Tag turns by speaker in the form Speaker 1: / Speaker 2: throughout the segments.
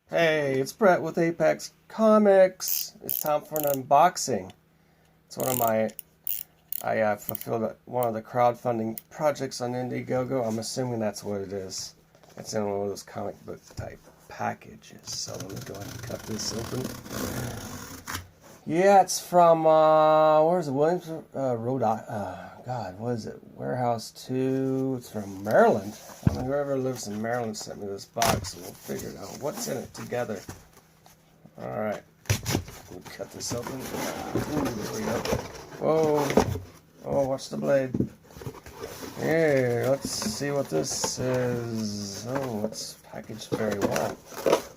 Speaker 1: Hey, it's Brett with Apex Comics. It's time for an unboxing. It's one of my, I fulfilled one of the crowdfunding projects on Indiegogo. I'm assuming that's what it is. It's in one of those comic book type packages. So let me go ahead and cut this open. Yeah, it's from, where's it? Williams, Rhode Island. God, what is it? Warehouse 2. It's from Maryland. I mean, whoever lives in Maryland sent me this box, and we'll figure it out. What's in it together? Alright. We'll cut this open. Ooh, there we go. Whoa. Oh, watch the blade. Here, let's see what this is. Oh, it's packaged very well.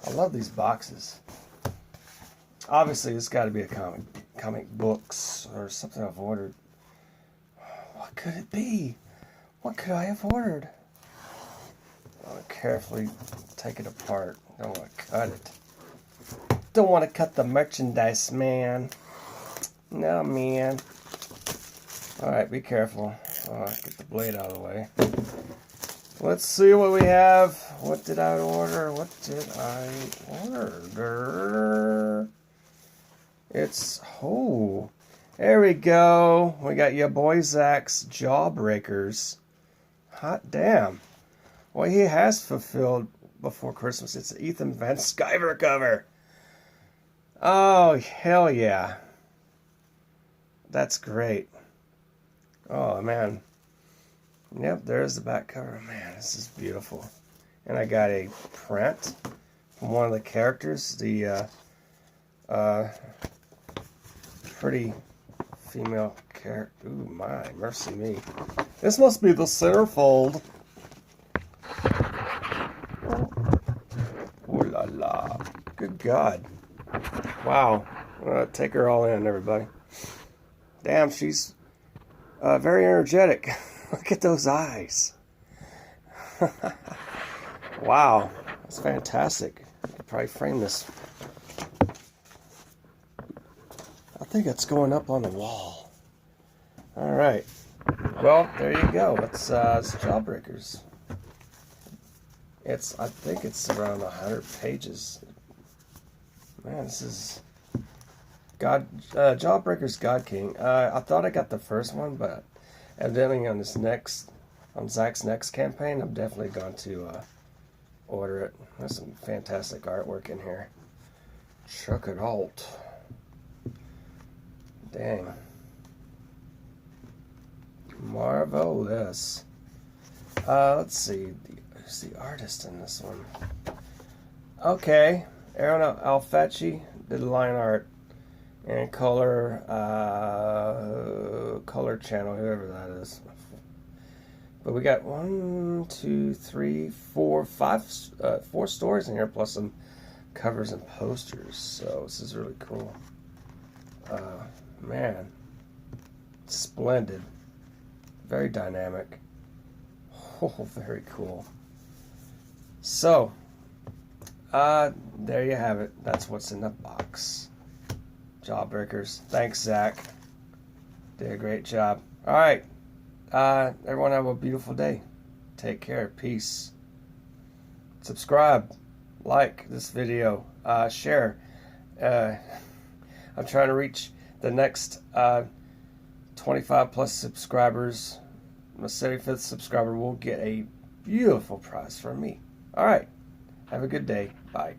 Speaker 1: I love these boxes. Obviously, it's got to be a comic books or something I've ordered. What could it be? What could I have ordered? I want to carefully take it apart. Don't want to cut it. Don't want to cut the merchandise, man. No, man. Alright, be careful. Get the blade out of the way. Let's see what we have. What did I order? What did I order? It's, oh, there we go. We got your boy Zach's Jawbreakers. Hot damn. Well, he has fulfilled before Christmas. It's an Ethan Van Sciver cover. Oh, hell yeah. That's great. Oh, man. Yep, there's the back cover. Man, this is beautiful. And I got a print from one of the characters. The, pretty female character. Ooh, my, mercy me. This must be the centerfold. Ooh la la. Good God. Wow. I'm going to take her all in, everybody. Damn, she's very energetic. Look at those eyes. Wow. That's fantastic. I could probably frame this. I think it's going up on the wall. Alright. Well, there you go. It's Jawbreakers. I think it's around 100 pages. Man, this is Jawbreakers God King. I thought I got the first one, but evidently on Zach's next campaign, I'm definitely going to order it. There's some fantastic artwork in here. Check it out. Dang. Marvelous. Let's see. Who's the artist in this one? Okay. Aaron Alfacci did line art and color channel, whoever that is. But we got 4 stories in here, plus some covers and posters. So this is really cool. Man, splendid. Very dynamic. Oh, very cool. So, there you have it. That's what's in the box. Jawbreakers. Thanks, Zach. Did a great job. Alright. Everyone have a beautiful day. Take care. Peace. Subscribe. Like this video. Share. I'm trying to reach the next 25 plus subscribers. My 75th subscriber will get a beautiful prize from me. Alright. Have a good day. Bye.